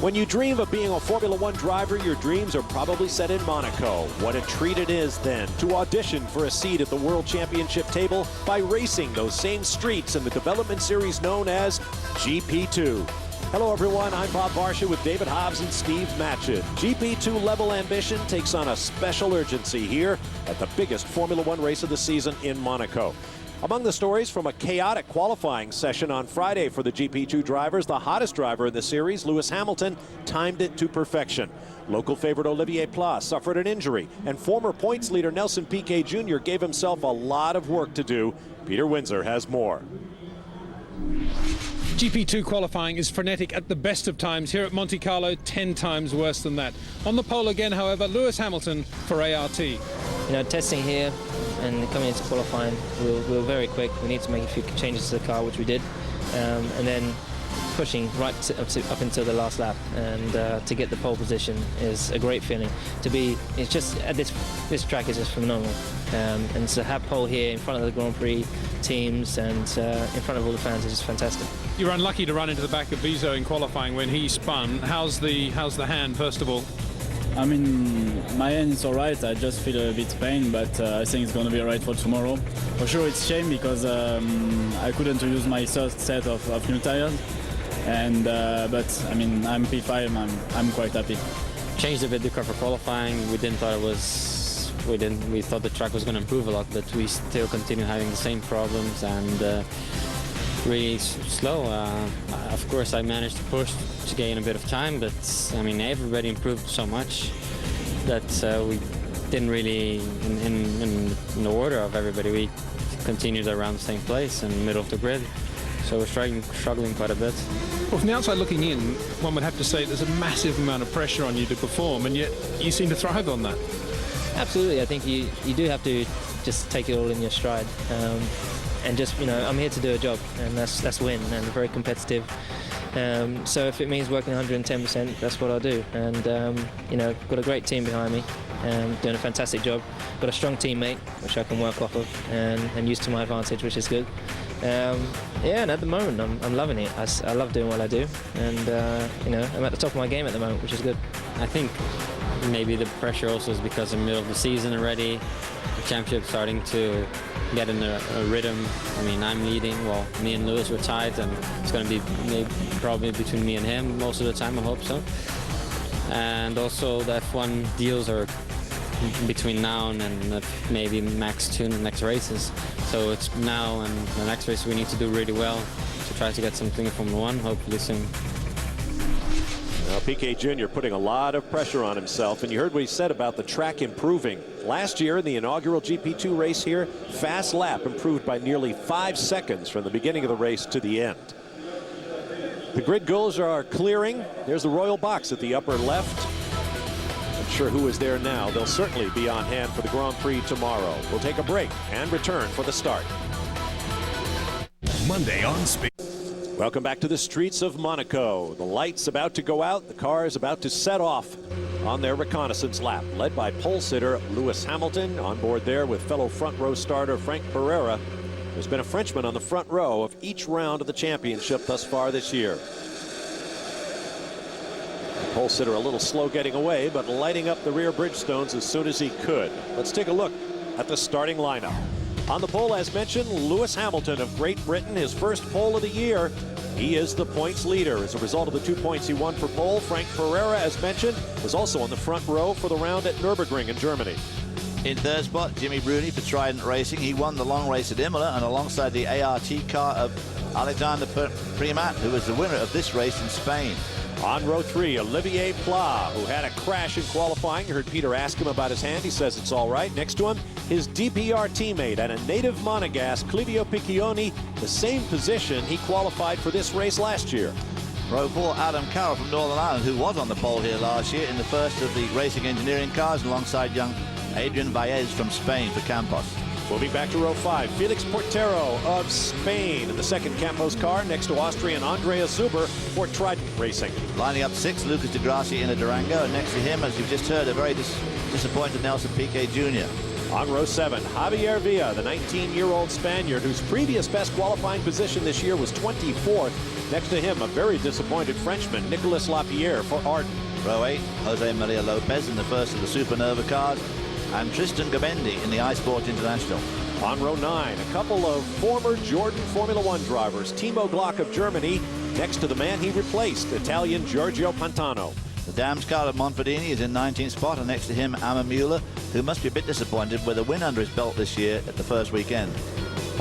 When you dream of being a Formula One driver, your dreams are probably set in Monaco. What a treat it is then to audition for a seat at the World Championship table by racing those same streets in the development series known as GP2. Hello everyone, I'm Bob Varsha with David Hobbs and Steve Matchett. GP2 level ambition takes on a special urgency here at the biggest Formula One race of the season in Monaco. Among the stories from a chaotic qualifying session on Friday for the GP2 drivers, the hottest driver in the series, Lewis Hamilton, timed it to perfection. Local favorite Olivier Pla suffered an injury, and former points leader Nelson Piquet Jr. gave himself a lot of work to do. Peter Windsor has more. GP2 qualifying is frenetic at the best of times. Here at Monte Carlo, 10 times worse than that. On the pole again, however, Lewis Hamilton for ART. You know, testing here and coming into qualifying, we were very quick. We need to make a few changes to the car, which we did, and then pushing right up until the last lap, and to get the pole position is a great feeling. It's just at this track is just phenomenal, and to have pole here in front of the Grand Prix teams and in front of all the fans is just fantastic. You were unlucky to run into the back of Bizzo in qualifying when he spun. How's the hand, first of all? I mean, my hand is all right. I just feel a bit pain, but I think it's going to be all right for tomorrow. For sure, it's a shame because I couldn't use my first set of new tires. And but I mean, I'm P5. I'm quite happy. Changed a bit the car for qualifying. We thought the track was going to improve a lot, but we still continue having the same problems and really slow. Of course, I managed to push to gain a bit of time, but I mean, everybody improved so much that we didn't really, in the order of everybody, we continued around the same place in the middle of the grid. So we're struggling quite a bit. Well, from the outside looking in, one would have to say there's a massive amount of pressure on you to perform, and yet you seem to thrive on that. Absolutely. I think you do have to just take it all in your stride. And just, you know, I'm here to do a job, and that's win, and very competitive. So if it means working 110%, that's what I'll do. And, you know, got a great team behind me, doing a fantastic job. Got a strong teammate, which I can work off of and use to my advantage, which is good. Yeah, and at the moment, I'm loving it. I love doing what I do, and, you know, I'm at the top of my game at the moment, which is good. I think maybe the pressure also is because in the middle of the season already, the championship starting to get in a rhythm. I mean, I'm leading. Well, me and Lewis were tied, and it's going to be probably between me and him most of the time. I hope so. And also the F1 deals are between now and maybe max 2 next races. So it's now and the next race we need to do really well to try to get something from Formula One, hopefully soon. Well, Piquet Jr. putting a lot of pressure on himself, and you heard what he said about the track improving. Last year in the inaugural GP2 race here, fast lap improved by nearly 5 seconds from the beginning of the race to the end. The grid goals are clearing. There's the royal box at the upper left. Not sure who is there now. They'll certainly be on hand for the Grand Prix tomorrow. We'll take a break and return for the start. Monday on Speed. Welcome back to the streets of Monaco. The lights about to go out. The car is about to set off on their reconnaissance lap, led by pole sitter Lewis Hamilton. On board there with fellow front row starter Frank Pereira. There's been a Frenchman on the front row of each round of the championship thus far this year. The pole sitter a little slow getting away, but lighting up the rear Bridgestones as soon as he could. Let's take a look at the starting lineup. On the pole, as mentioned, Lewis Hamilton of Great Britain, his first pole of the year. He is the points leader as a result of the 2 points he won for pole. Frank Pereira, as mentioned, was also on the front row for the round at Nürburgring in Germany. In third spot, Jimmy Bruni for Trident Racing. He won the long race at Imola, and alongside the ART car of Alexander Primat, who was the winner of this race in Spain. On row 3, Olivier Pla, who had a crash in qualifying. You heard Peter ask him about his hand. He says it's all right. Next to him, his DPR teammate and a native Monegasque, Clivio Piccioni, the same position he qualified for this race last year. Row 4, Adam Carroll from Northern Ireland, who was on the pole here last year in the first of the racing engineering cars, alongside young Adrian Baez from Spain for Campos. Moving back to row 5, Felix Portero of Spain in the second Campos car, next to Austrian Andreas Zuber for Trident Racing. Lining up 6, Lucas de Grassi in a Durango, and next to him, as you've just heard, a very disappointed Nelson Piquet Jr. On row 7, Javier Villa, the 19-year-old Spaniard whose previous best qualifying position this year was 24th. Next to him, a very disappointed Frenchman, Nicolas Lapierre for Arden. Row 8, Jose Maria Lopez in the first of the Supernova cars, and Tristan Gobendi in the iSport International. On row 9, a couple of former Jordan Formula One drivers, Timo Glock of Germany, next to the man he replaced, Italian Giorgio Pantano. The Dams car of Monfordini is in 19th spot, and next to him, Amma Mueller, who must be a bit disappointed with a win under his belt this year at the first weekend.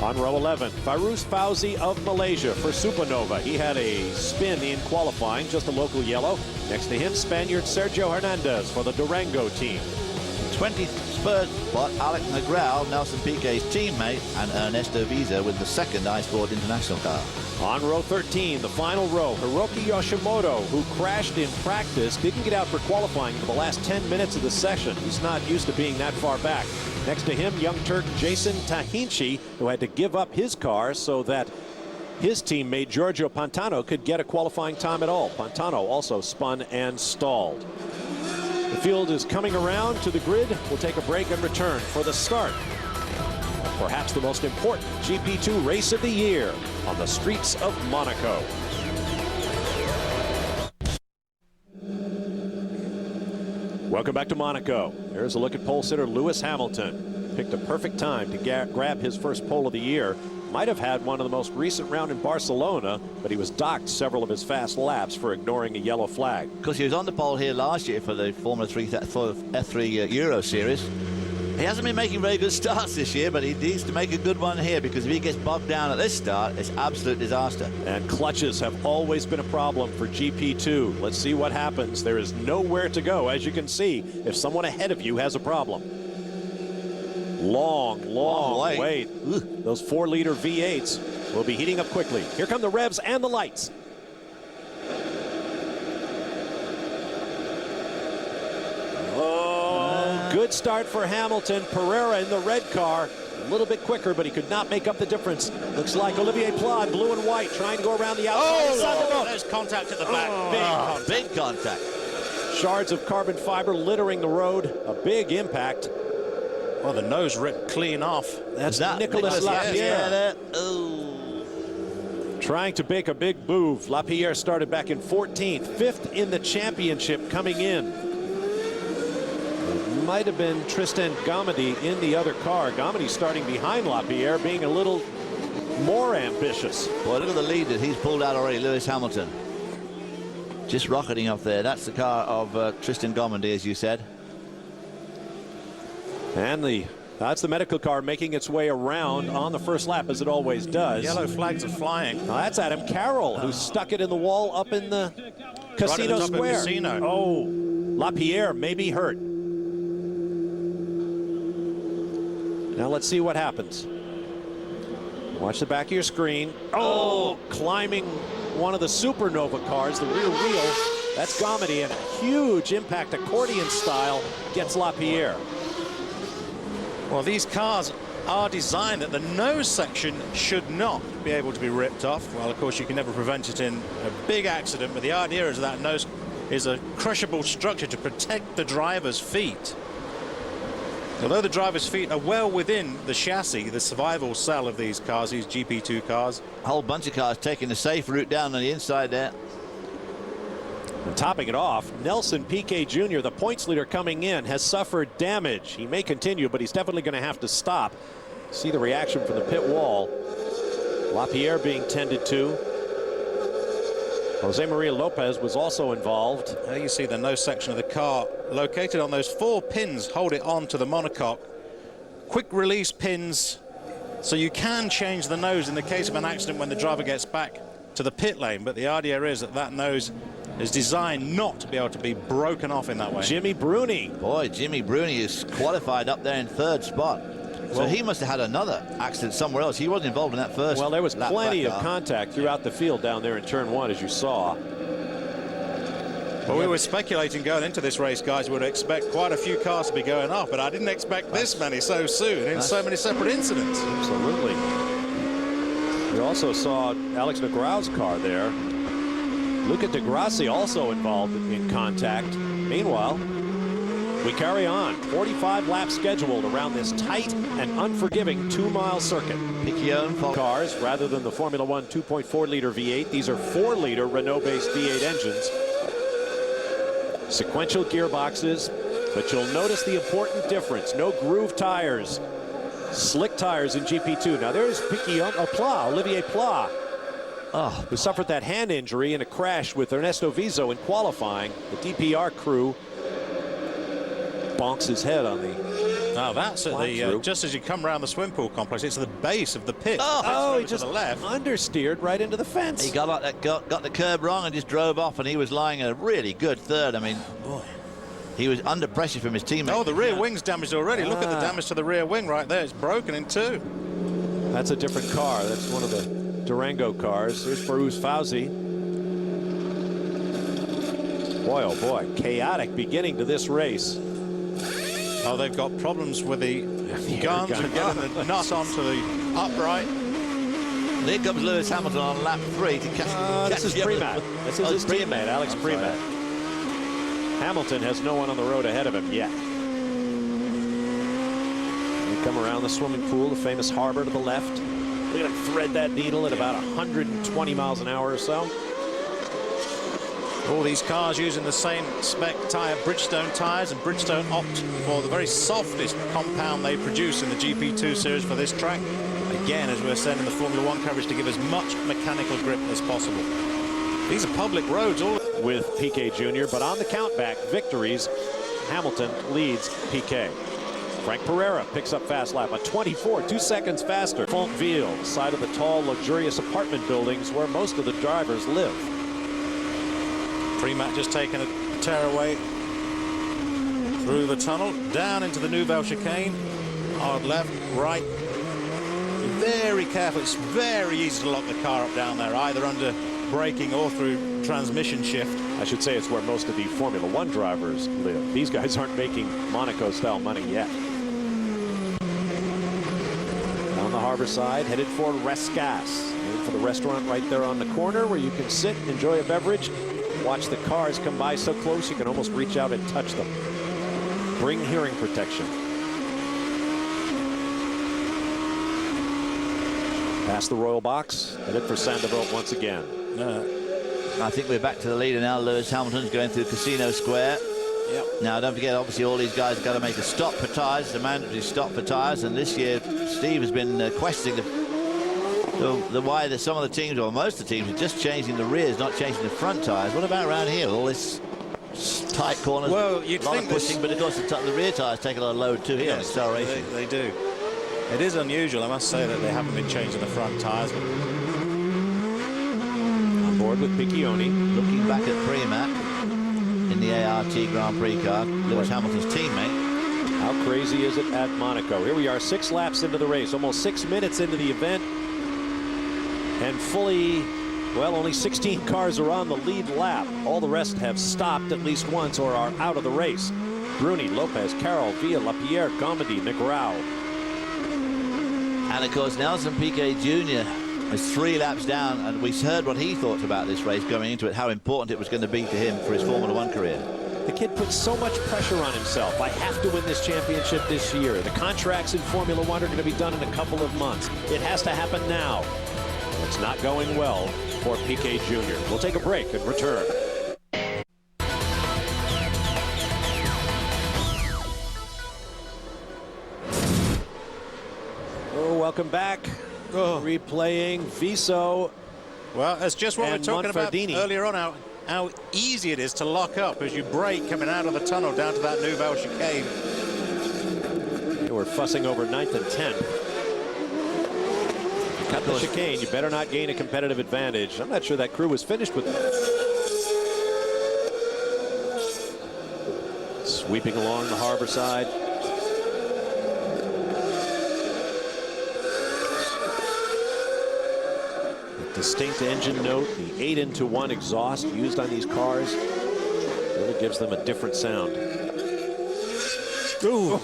On row 11, Fairuz Fauzi of Malaysia for Supernova. He had a spin in qualifying, just a local yellow. Next to him, Spaniard Sergio Hernandez for the Durango team. 20th spurt spot, Alex Negral, Nelson Piquet's teammate, and Ernesto Visa with the second iSport International car. On row 13, the final row, Hiroki Yoshimoto, who crashed in practice, didn't get out for qualifying for the last 10 minutes of the session. He's not used to being that far back. Next to him, young Turk Jason Tahinci, who had to give up his car so that his teammate Giorgio Pantano could get a qualifying time at all. Pantano also spun and stalled. The field is coming around to the grid. We'll take a break and return for the start of perhaps the most important GP2 race of the year on the streets of Monaco. Welcome back to Monaco. Here's a look at pole sitter Lewis Hamilton. Picked a perfect time to grab his first pole of the year. Might have had one of the most recent round in Barcelona, but he was docked several of his fast laps for ignoring a yellow flag. Because he was on the pole here last year for the Formula 3 for F3 Euro Series. He hasn't been making very good starts this year, but he needs to make a good one here, because if he gets bogged down at this start, it's absolute disaster. And clutches have always been a problem for GP2. Let's see what happens. There is nowhere to go, as you can see, if someone ahead of you has a problem. Long wait. Those 4-liter V8s will be heating up quickly. Here come the revs and the lights. Oh, good start for Hamilton. Pereira in the red car. A little bit quicker, but he could not make up the difference. Looks like Olivier Plod, blue and white, trying to go around the outside. There's contact at the back. Big contact. Shards of carbon fiber littering the road. A big impact. Well, the nose ripped clean off. That's Nicolas Lapierre. Trying to make a big move. Lapierre started back in 14th, 5th in the championship coming in. It might have been Tristan Gomendi in the other car. Gomendi starting behind Lapierre, being a little more ambitious. Well, look at the lead that he's pulled out already, Lewis Hamilton. Just rocketing up there. That's the car of Tristan Gomendi, as you said. And that's the medical car making its way around on the first lap, as it always does. Yellow flags are flying. Now that's Adam Carroll, who stuck it in the wall up in the Casino Square. Casino. Oh, Lapierre may be hurt. Now let's see what happens. Watch the back of your screen. Oh, climbing one of the Supernova cars, the rear wheel. That's Gomendi, and a huge impact, accordion style, gets Lapierre. Well, these cars are designed that the nose section should not be able to be ripped off. Well, of course, you can never prevent it in a big accident, but the idea is that nose is a crushable structure to protect the driver's feet. Although the driver's feet are well within the chassis, the survival cell of these cars, these GP2 cars. A whole bunch of cars taking the safe route down on the inside there. And topping it off, Nelson Piquet Jr., the points leader coming in, has suffered damage. He may continue, but he's definitely going to have to stop. See the reaction from the pit wall. Lapierre being tended to. Jose Maria Lopez was also involved. There you see the nose section of the car located on those 4 pins, hold it on to the monocoque. Quick release pins, so you can change the nose in the case of an accident when the driver gets back to the pit lane, but the idea is that that nose is designed not to be able to be broken off in that way. Jimmy Bruni. Boy, Jimmy Bruni is qualified up there in 3rd spot. So he must have had another accident somewhere else. He wasn't involved in that first. Well, there was plenty of car. contact throughout the field down there in turn 1, as you saw. Well, we were speculating going into this race, guys, we would expect quite a few cars to be going off, but I didn't expect this many so soon in so many separate incidents. Absolutely. We also saw Alex Negrau's car there. Luca de Grassi also involved in contact. Meanwhile, We carry on. 45 laps scheduled around this tight and unforgiving 2-mile circuit. Picquion Cars, rather than the Formula One 2.4-liter V8, these are 4-liter Renault-based V8 engines. Sequential gearboxes, but you'll notice the important difference. No groove tires. Slick tires in GP2. Now there's Olivier Pla, who suffered that hand injury in a crash with Ernesto Vizo in qualifying. The DPR crew bonks his head on the... Now that's at the just as you come around the swimming pool complex. It's at the base of the pit. He just to the left understeered right into the fence. He got the curb wrong and just drove off, and he was lying a really good third. I mean, boy, he was under pressure from his teammate. Oh, the rear wing's damaged already. Look at the damage to the rear wing right there. It's broken in two. That's a different car. That's one of the Durango cars. Here's Farouz Fauzi. Boy, oh boy, chaotic beginning to this race. Oh, they've got problems with the guns and getting the nut onto the upright. And here comes Lewis Hamilton on lap 3 to catch this is Premat. This is his teammate, Alex Premat. Hamilton has no one on the road ahead of him yet. They come around the swimming pool, the famous harbor to the left. Look at him thread that needle at about 120 miles an hour or so. All these cars using the same spec tyre, Bridgestone tyres, and Bridgestone opt for the very softest compound they produce in the GP2 series for this track. Again, as we're saying in the Formula One coverage, to give as much mechanical grip as possible. These are public roads, all with Piquet Jr., but on the countback victories, Hamilton leads Piquet. Frank Pereira picks up fast lap, a 24, 2 seconds faster. Fontville, side of the tall, luxurious apartment buildings where most of the drivers live. Premat just taking a tearaway through the tunnel, down into the Nouvelle chicane. Hard left, right. Very careful. It's very easy to lock the car up down there, either under braking or through transmission shift. I should say it's where most of the Formula One drivers live. These guys aren't making Monaco-style money yet. Down the harbor side, headed for Rescas. Headed for the restaurant right there on the corner where you can sit, enjoy a beverage. Watch the cars come by so close you can almost reach out and touch them. Bring hearing protection. Past the Royal Box, headed for Sandoval once again. I think we're back to the leader now. Lewis Hamilton's going through Casino Square. Yep. Now, don't forget, obviously, all these guys have got to make a stop for tyres. It's a mandatory stop for tyres. And this year, Steve has been questioning the why that some of the teams, or most of the teams, are just changing the rears, not changing the front tyres. What about around here? All this tight corners, well, you'd a lot think of pushing, but of course the rear tyres take a lot of load too here. Yes, they do. It is unusual, I must say, that they haven't been changing the front tyres. But on board with Piccioni. Looking back at Premat in the ART Grand Prix car, Lewis Hamilton's teammate. How crazy is it at Monaco? Here we are, 6 laps into the race, almost 6 minutes into the event. And only 16 cars are on the lead lap. All the rest have stopped at least once or are out of the race. Bruni, Lopez, Carroll, Villa, Lapierre, Gomedy, McGraw. And of course, Nelson Piquet Jr. is 3 laps down, and we heard what he thought about this race going into it, how important it was going to be to him for his Formula One career. The kid puts so much pressure on himself. I have to win this championship this year. The contracts in Formula One are going to be done in a couple of months. It has to happen now. It's not going well for Piquet Jr. We'll take a break and return. Welcome back. Replaying Viso. Well, that's just what we were talking about Monfardini earlier on, how easy it is to lock up as you brake coming out of the tunnel down to that Nouvelle chicane. They were fussing over 9th and 10th. Cut the chicane, you better not gain a competitive advantage. I'm not sure that crew was finished with it. Sweeping along the harbor side. Distinct engine note, the 8-into-1 exhaust used on these cars really gives them a different sound. Ooh.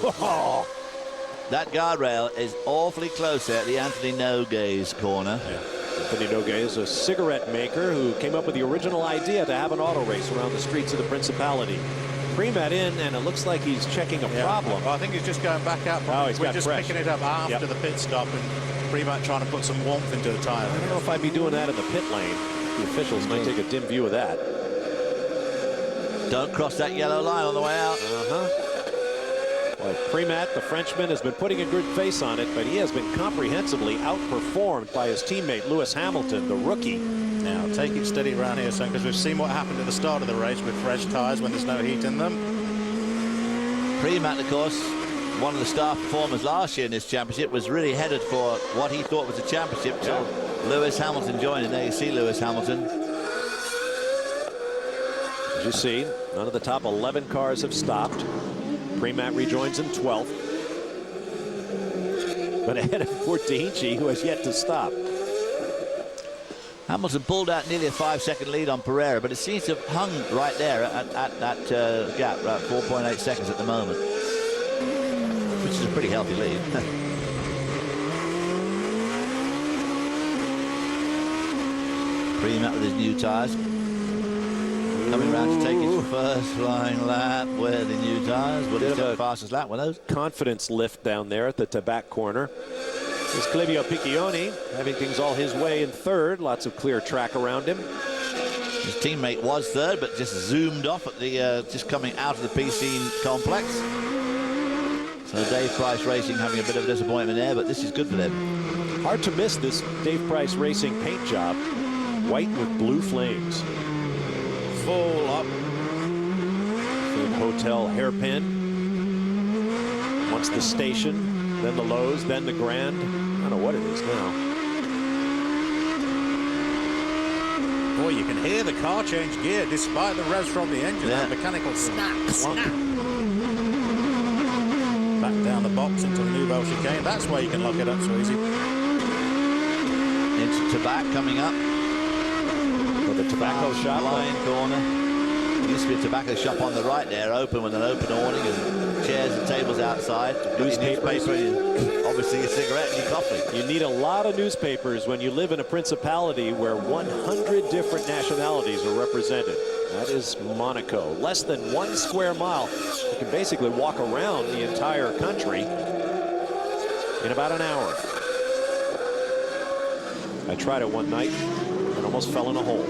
That guardrail is awfully close there at the Anthony Nogues corner. Yeah. Anthony Nogues is a cigarette maker who came up with the original idea to have an auto race around the streets of the Principality. Premat in, and it looks like he's checking a problem. Well, I think he's just going back out. Oh, he's got just fresh. picking it up after the pit stop, and Premat trying to put some warmth into the tyre. I don't know if I'd be doing that in the pit lane. The officials might take a dim view of that. Don't cross that yellow line on the way out. Well, Premat, the Frenchman, has been putting a good face on it, but he has been comprehensively outperformed by his teammate Lewis Hamilton, the rookie. Now, take it steady around here, son, because we've seen what happened at the start of the race with fresh tyres when there's no heat in them. Premat, of course, one of the star performers last year in this championship, was really headed for what he thought was a championship. So Lewis Hamilton joining. There you see Lewis Hamilton. As you see, none of the top 11 cars have stopped. Premat rejoins in 12th. But ahead of Fortici, who has yet to stop. Hamilton pulled out nearly a 5-second lead on Pereira, but it seems to have hung right there at that gap, about 4.8 seconds at the moment, which is a pretty healthy lead. Premat with his new tyres. Coming around to take his first flying lap with the new tyres. What is the fastest lap with those? Confidence lift down there at the back corner. There's Clivio Piccioni having things all his way in third. Lots of clear track around him. His teammate was third, but just zoomed off at the just coming out of the PC complex. So Dave Price Racing having a bit of a disappointment there, but this is good for them. Hard to miss this Dave Price Racing paint job. White with blue flames. Full up. Food Hotel hairpin. Once the station, then the Lowe's, then the Grand. I don't know what it is now. Boy, you can hear the car change gear despite the revs from the engine. Yeah. That mechanical snap, snap. Back down the box into the Nouvelle chicane. That's where you can lock it up so easy. Into Tabac coming up. For the tobacco shop. Line corner. There used to be a tobacco shop on the right there, open with an open awning and chairs and tables outside. Newspapers. Obviously a cigarette and your coffee. You need a lot of newspapers when you live in a principality where 100 different nationalities are represented. That is Monaco. Less than 1 square mile. You can basically walk around the entire country in about an hour. I tried it one night and almost fell in a hole.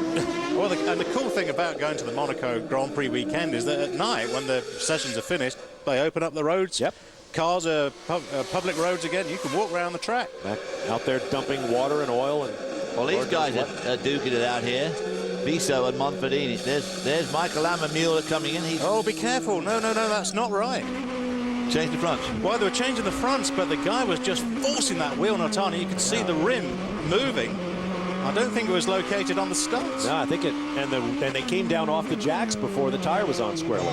Well, and the cool thing about going to the Monaco Grand Prix weekend is that at night, when the sessions are finished, they open up the roads. Yep. Cars are public roads again. You can walk around the track. Back out there dumping water and oil. And well, these guys are duking it out here. Viso and Monfordini. There's Michael Lammermuller coming in. Oh, be careful. No, that's not right. Change the fronts. Well, they were changing the fronts, but the guy was just forcing that wheel nut on. You could see the rim moving. I don't think it was located on the studs. No, I think it, and they came down off the jacks before the tire was on squarely.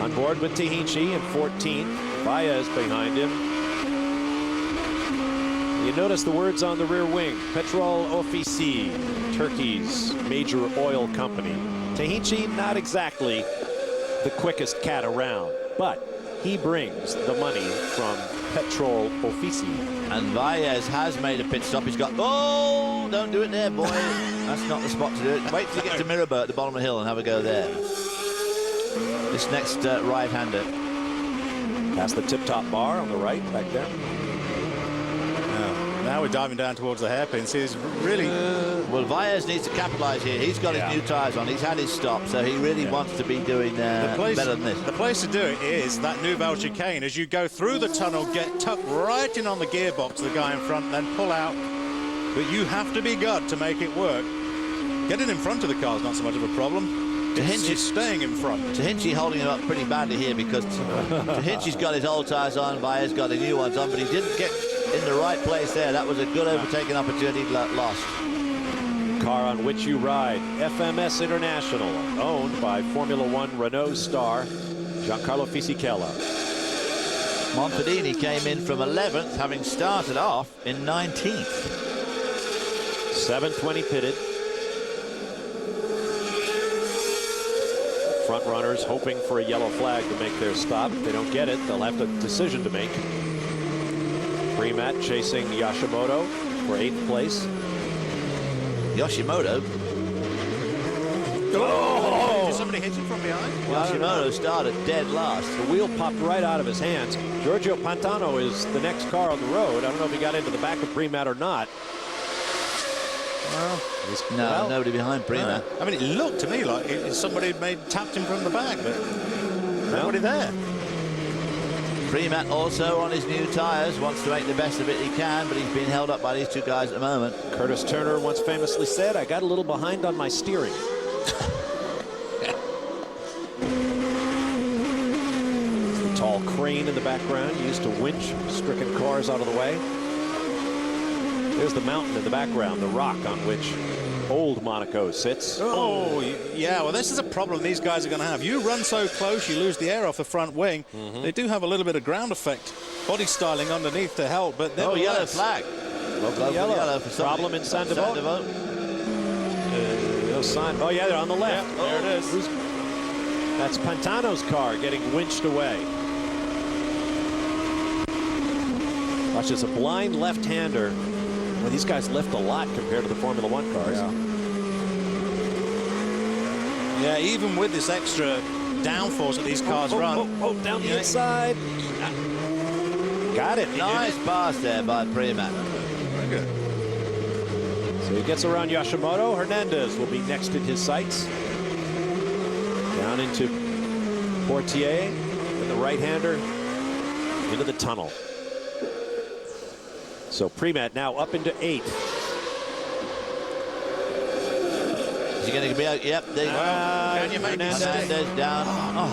On board with Tahinci in 14th. Baez behind him. You notice the words on the rear wing. Petrol Ofisi, Turkey's major oil company. Tahinci, not exactly the quickest cat around, but he brings the money from Petrol Ofisi. And Baez has made a pit stop. He's got, oh, don't do it there, boy. That's not the spot to do it. Wait till you get to Mirabeau at the bottom of the hill and have a go there. This next right-hander. Past the tip-top bar on the right, back there. Now we're diving down towards the hairpin. See, it's really... Well, Baez needs to capitalize here. He's got his new tyres on. He's had his stop, so he really wants to be doing better than this. The place to do it is that Nouvelle chicane. As you go through the tunnel, get tucked right in on the gearbox, the guy in front, then pull out. But you have to be good to make it work. Getting in front of the car is not so much of a problem. It's staying in front. Tahinci holding him up pretty badly here because Tahinci's got his old tyres on, Baez got the new ones on, but he didn't get in the right place there. That was a good overtaking opportunity lost. Car on which you ride, FMS International, owned by Formula One Renault star Giancarlo Fisichella. Monfordini came in from 11th, having started off in 19th. 720 pitted. Front runners hoping for a yellow flag to make their stop. If they don't get it, they'll have a decision to make. Premat chasing Yoshimoto for 8th place. Yoshimoto Oh! Did somebody hit him from behind? Yashimoto started dead last. The wheel popped right out of his hands. Giorgio Pantano is the next car on the road. I don't know if he got into the back of Primat or not. Well, nobody behind Primat. I mean, it looked to me like somebody had tapped him from the back, but nobody there. Primat also on his new tyres, wants to make the best of it he can, but he's being held up by these two guys at the moment. Curtis Turner once famously said, "I got a little behind on my steering." The tall crane in the background used to winch stricken cars out of the way. There's the mountain in the background, the rock on which old Monaco sits. Oh, yeah, well, this is a problem these guys are going to have. You run so close, you lose the air off the front wing. They do have a little bit of ground effect, body styling underneath to help, but yellow flag. Yellow for problem in Saint-Devote. No sign. Oh, yeah, they're on the left. Yeah, there it is. That's Pantano's car getting winched away. Watch as a blind left-hander. Well, these guys lift a lot compared to the Formula One cars. Yeah, even with this extra downforce that these cars run. Down the inside. Got it. Nice pass there by Primat. Very good. So he gets around Yashimoto. Hernandez will be next in his sights. Down into Portier with the right-hander into the tunnel. So Primat now up into 8th. Is he going to be out? Yep, there you go. Can you make Hernandez down.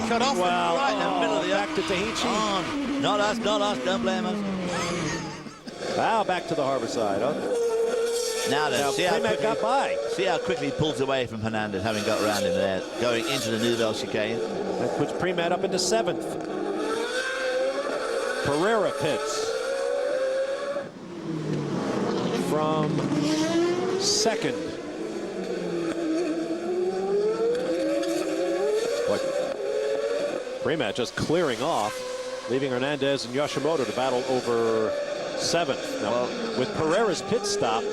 Cut off Right in the middle of the back to Tahichi. Not us, don't blame us. Wow, back to the harbor side. Now then, Primat got by. see how quickly he pulls away from Hernandez, having got around him there, going into the Nouvelle chicane. That puts Primat up into 7th. Pereira pits from 2nd. Primat just clearing off, leaving Hernandez and Yashimoto to battle over 7th. Now, with Pereira's pit stop,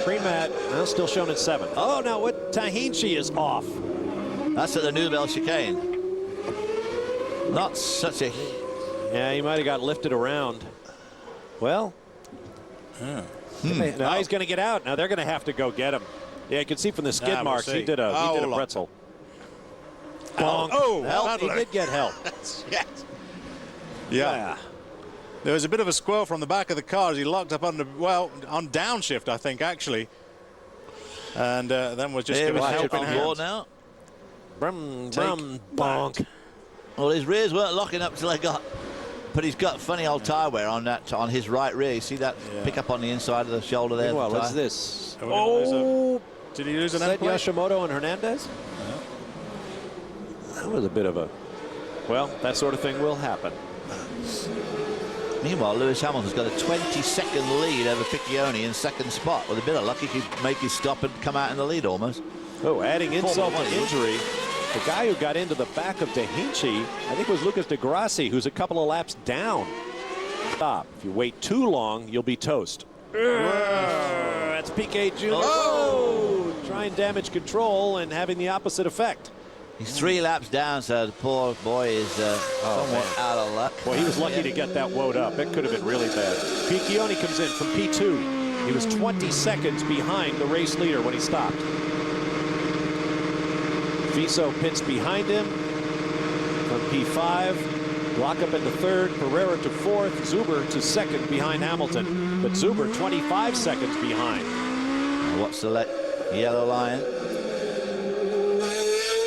Primat still shown at 7th. Oh, now what? Tahichi is off. That's at the Nouvelle chicane. Not such a... Yeah, he might have got lifted around. Well, now he's going to get out. Now they're going to have to go get him. Yeah, you can see from the skid marks he did a pretzel. Oh, he did get help. Yes. Yeah. There was a bit of a squirrel from the back of the car as he locked up on downshift, I think, actually. And then was just Here giving we help in on board hand. now. Brum, bonk. Well, his rears weren't locking up till they got... But he's got funny old tyre wear on his right rear. You see that pick up on the inside of the shoulder there? Well, what's this? Did he lose an Is that end plate? Yashimoto and Hernandez? That was a bit of a... Well, that sort of thing will happen. Meanwhile, Lewis Hamilton's got a 20-second lead over Piccioni in 2nd spot. With a bit of luck, he could make his stop and come out in the lead almost. Oh, adding insult to injury. The guy who got into the back of Tahichi, I think was Lucas de Grassi, who's a couple of laps down. Stop. If you wait too long, you'll be toast. That's Piquet Jr. Oh! Trying damage control and having the opposite effect. He's 3 laps down, so the poor boy is somewhat out of luck. Well, he was lucky to get that woad up. It could have been really bad. Piccioni comes in from P2. He was 20 seconds behind the race leader when he stopped. Viso pits behind him from P5. Glock up into 3rd. Pereira to 4th. Zuber to 2nd behind Hamilton. But Zuber 25 seconds behind. What's the yellow line?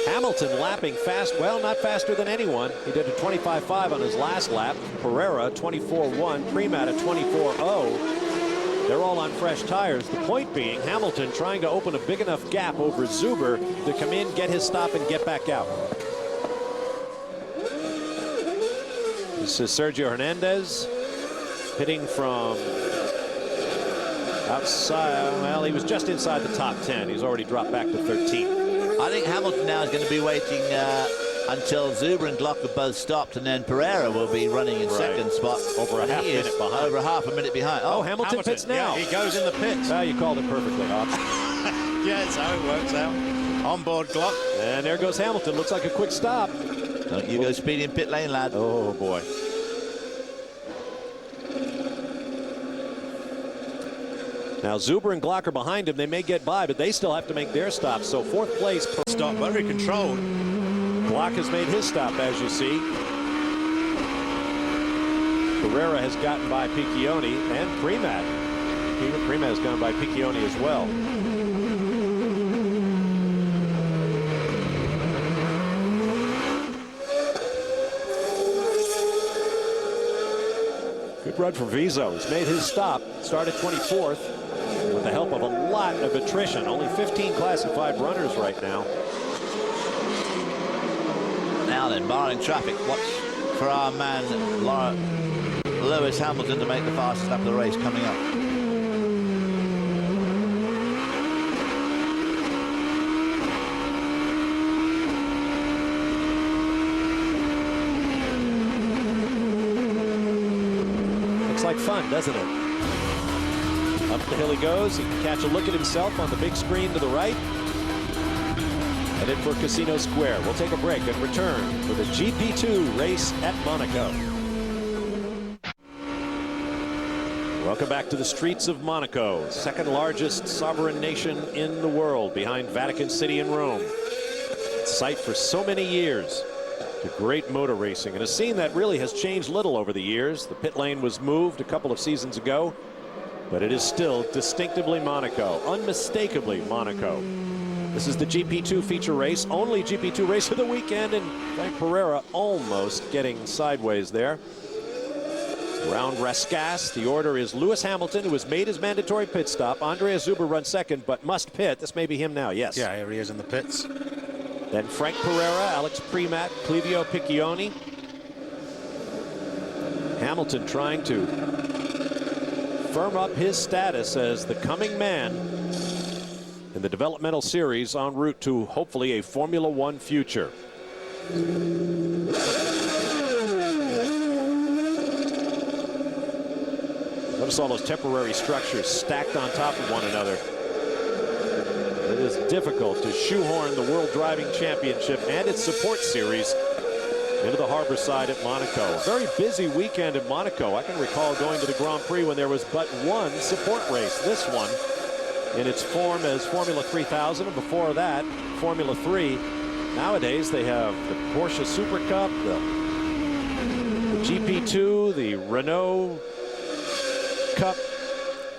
Hamilton lapping fast. Well, not faster than anyone. He did a 25.5 on his last lap. Pereira 24.1. Primat at 24.0. They're all on fresh tires. The point being, Hamilton trying to open a big enough gap over Zuber to come in, get his stop, and get back out. This is Sergio Hernandez pitting from outside. Well, he was just inside the top 10. He's already dropped back to 13. I think Hamilton now is going to be waiting until Zuber and Glock are both stopped, and then Pereira will be running in 2nd spot. Over a half minute behind. Over half a minute behind. Oh, Hamilton pits now. Yeah, he goes in the pits. You called it perfectly, Hobbs. Yeah, that's how it works out. On board Glock. And there goes Hamilton. Looks like a quick stop. Don't you go speedy in pit lane, lad. Oh, boy. Now, Zuber and Glock are behind him. They may get by, but they still have to make their stop. So, fourth place. Stop, very controlled. Glock has made his stop, as you see. Pereira has gotten by Piccioni and Premat. Premat has gone by Piccioni as well. Good run from Vizo. He's made his stop. Started 24th with the help of a lot of attrition. Only 15 classified runners right now. Now then, barring traffic, watch for our man Lewis Hamilton to make the fastest lap of the race coming up. Looks like fun, doesn't it? Up the hill he goes. He can catch a look at himself on the big screen to the right. Headed for Casino Square. We'll take a break and return for the GP2 race at Monaco. Welcome back to the streets of Monaco, second largest sovereign nation in the world behind Vatican City and Rome. Site for so many years to great motor racing, and a scene that really has changed little over the years. The pit lane was moved a couple of seasons ago, but it is still distinctively Monaco, unmistakably Monaco. This is the GP2 feature race, only GP2 race of the weekend, and Frank Pereira almost getting sideways there. Round Rascasse, the order is Lewis Hamilton, who has made his mandatory pit stop. Andreas Zuber runs second, but must pit. This may be him now, yes. Yeah, here he is in the pits. Then Frank Pereira, Alex Premat, Clivio Piccioni. Hamilton trying to firm up his status as the coming man in the developmental series en route to hopefully a Formula One future. Notice all those temporary structures stacked on top of one another. It is difficult to shoehorn the World Driving Championship and its support series into the harbor side at Monaco. A very busy weekend in Monaco. I can recall going to the Grand Prix when there was but one support race. This one in its form as Formula 3000, and before that, Formula 3. Nowadays, they have the Porsche Super Cup, the GP2, the Renault Cup,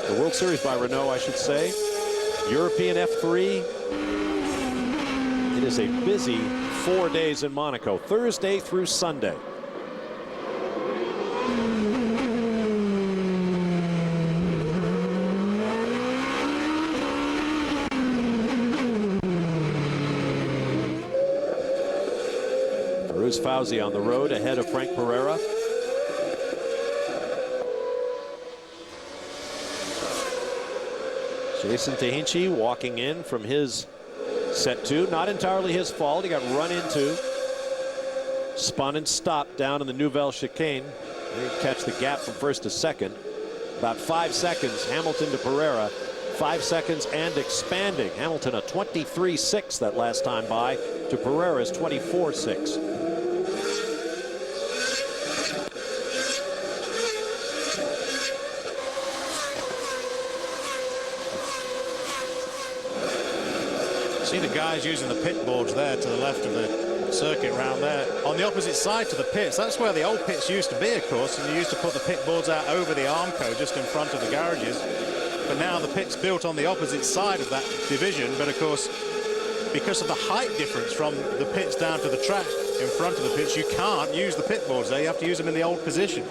the World Series by Renault, I should say, European F3. It is a busy 4 days in Monaco, Thursday through Sunday. Bruce Fauzi on the road ahead of Frank Pereira. Jason Tahinchi walking in from his set two. Not entirely his fault. He got run into. Spun and stopped down in the Nouvelle Chicane. They catch the gap from first to second. About 5 seconds, Hamilton to Pereira. 5 seconds and expanding. Hamilton a 23.6 that last time by to Pereira's 24.6. See the guys using the pit boards there to the left of the circuit round there. On the opposite side to the pits, that's where the old pits used to be, of course, and you used to put the pit boards out over the Armco just in front of the garages. But now the pit's built on the opposite side of that division, but of course, because of the height difference from the pits down to the track in front of the pits, you can't use the pit boards there. You have to use them in the old position.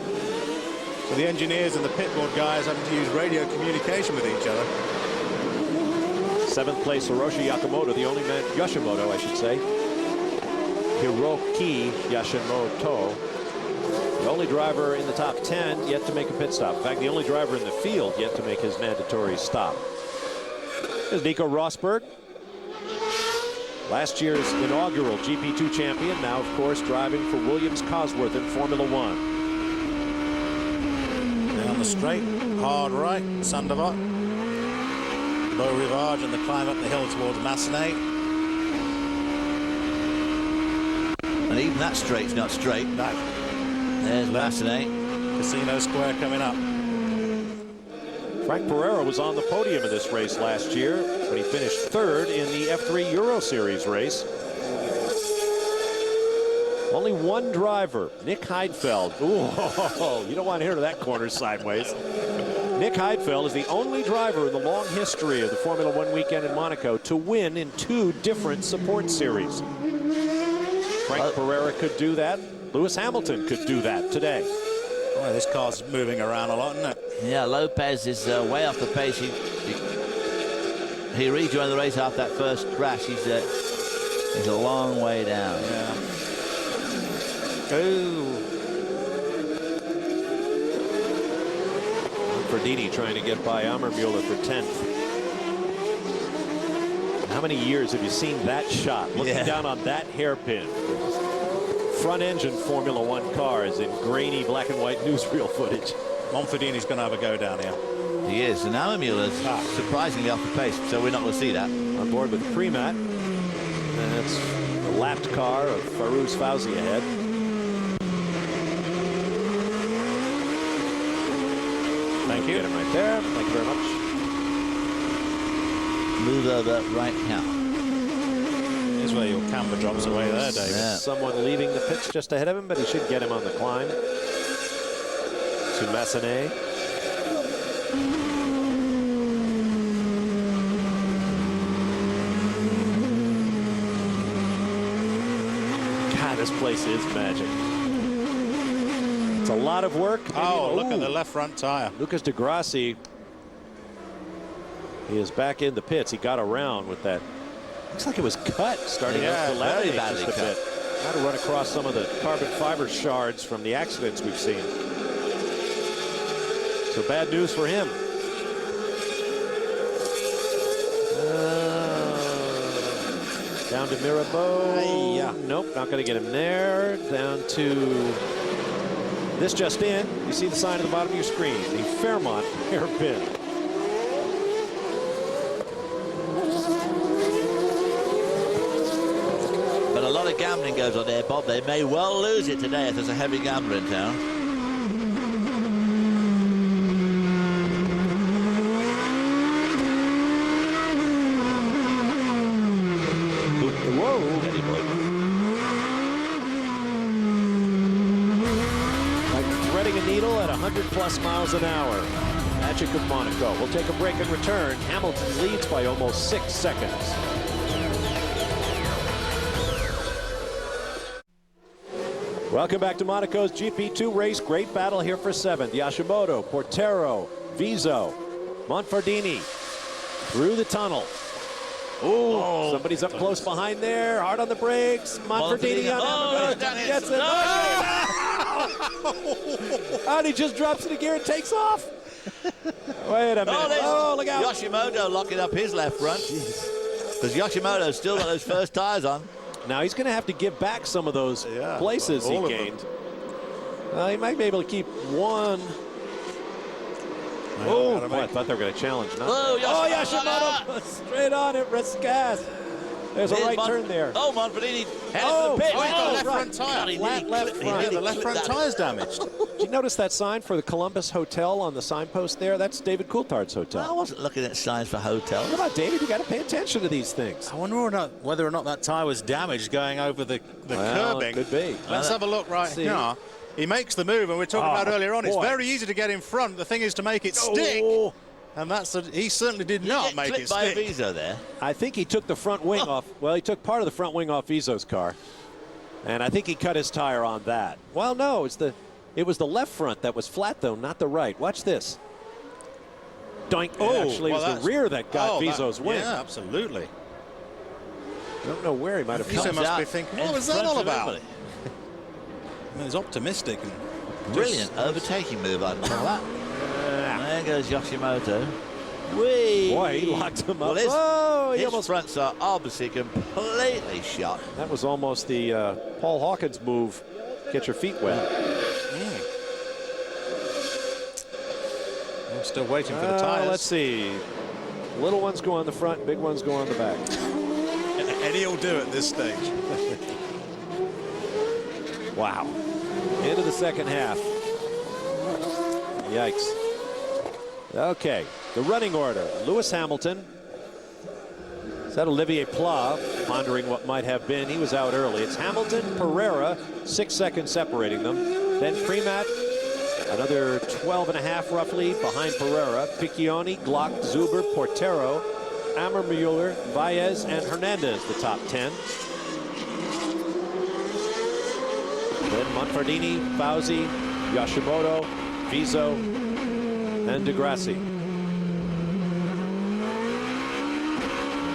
So the engineers and the pit board guys having to use radio communication with each other. 7th place, Hiroshi Yamamoto, the only man, Yoshimoto, I should say. Hiroki Yoshimoto, the only driver in the top 10 yet to make a pit stop. In fact, the only driver in the field yet to make his mandatory stop. There's Nico Rosberg, last year's inaugural GP2 champion, now, of course, driving for Williams Cosworth in Formula One. And on the straight, hard right, Sandoval. Low Rivage and the climb up the hill towards Massenet. And even that straight's not straight. No. There's Massenet. Casino Square coming up. Frank Pereira was on the podium in this race last year when he finished third in the F3 Euro Series race. Only one driver, Nick Heidfeld. Ooh, you don't want to hear that corner sideways. Nick Heidfeld is the only driver in the long history of the Formula One weekend in Monaco to win in 2 different support series. Frank Pereira could do that. Lewis Hamilton could do that today. Boy, this car's moving around a lot, isn't it? Yeah, Lopez is way off the pace. He rejoined the race after that first crash. He's a long way down. Yeah. Ferdini trying to get by Ammermuller for 10th. How many years have you seen that shot? Looking down on that hairpin. Front engine Formula One cars in grainy black and white newsreel footage. Monfordini's going to have a go down here. He is, and Ammermuller's surprisingly off the pace, so we're not going to see that. On board with Premat. And that's the lapped car of Farouz Fauzi ahead. Thank you. Get him right there. Thank you very much. Move over right now. Here's where your camber drops away there, David. Yeah. Someone leaving the pits just ahead of him, but he should get him on the climb. To Massenet. God, this place is magic. It's a lot of work. Oh, look at the left front tire. Lucas de Grassi. He is back in the pits. He got around with that. Looks like it was cut starting out to very laminate badly just a cut. bit. Had to run across some of the carbon fiber shards from the accidents we've seen. So bad news for him. Down to Mirabeau. Nope, not going to get him there. Down to this just in. You see the sign at the bottom of your screen. The Fairmont hairpin. But a lot of gambling goes on there, Bob. They may well lose it today if there's a heavy gambler in town. Threading a needle at 100+ miles an hour. Magic of Monaco. We'll take a break and return. Hamilton leads by almost 6 seconds. Welcome back to Monaco's GP2 race. Great battle here for 7th. Yashimoto, Portero, Viso, Monfordini through the tunnel. Oh, somebody's up close behind there. Hard on the brakes. Monfordini on gets it. And he just drops it in gear and takes off. Wait a minute. Oh, look out. Yoshimoto locking up his left front. Because Yoshimoto's still got those first tires on. Now he's going to have to give back some of those places he gained. He might be able to keep one. Oh, boy, I thought they were going to challenge. Yashimoto straight on it. Rascasse. There's a right turn there. Oh, Monfordini headed for the pit. Oh, the left front tire. Left front. The left front tire's damaged. Did you notice that sign for the Columbus Hotel on the signpost there? That's David Coulthard's hotel. I wasn't looking at signs for hotels. Come on, David, you got to pay attention to these things. I wonder whether or not that tire was damaged going over the curbing. Could be. Let's have a look right here. He makes the move, and we were talking about earlier on. It's very easy to get in front. The thing is to make it stick. And he certainly did not make it by stick. Viso there. I think he took the front wing off. Well, he took part of the front wing off Viso's car. And I think he cut his tire on that. Well, no, it was the left front that was flat, though, not the right. Watch this. Doink. Actually, it was the rear that got Viso's wing. Yeah, absolutely. I don't know where he might have Viso come must be thinking, what was that all about? I mean, he's optimistic. And brilliant overtaking move, I'd call that. There goes Yoshimoto. Whee! Boy, he locked him up. Well, his fronts are obviously completely shot. That was almost the Paul Hawkins move. Get your feet wet. I'm still waiting for the tires. Let's see. Little ones go on the front, big ones go on the back. Eddie will do at this stage. Wow. Into the second half. Yikes. Okay, the running order. Lewis Hamilton. Is that Olivier Pla pondering what might have been? He was out early. It's Hamilton, Pereira, 6 seconds separating them. Then Primat, another 12 and a half roughly behind Pereira. Piccioni, Glock, Zuber, Portero, Ammermuller, Baez, and Hernandez, the top 10. Then Monfardini, Fauzi, Yoshimoto, Vizo, and DeGrassi.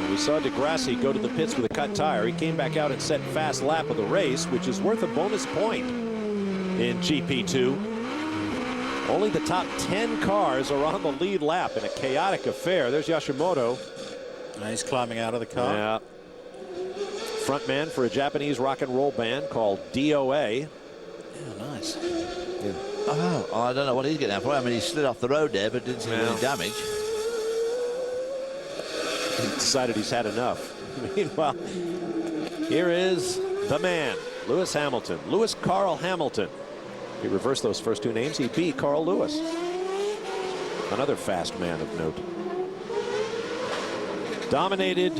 We saw DeGrassi go to the pits with a cut tire. He came back out and set fast lap of the race, which is worth a bonus point in GP2. Only the top 10 cars are on the lead lap in a chaotic affair. There's Yoshimoto. He's climbing out of the car. Yeah. Frontman for a Japanese rock and roll band called DOA. Yeah, nice. Yeah. Oh, I don't know what he's getting out for. I mean, he slid off the road there, but didn't see any damage. He decided he's had enough. Meanwhile, here is the man, Lewis Hamilton. Lewis Carl Hamilton. He reversed those first two names. He beat Carl Lewis. Another fast man of note. Dominated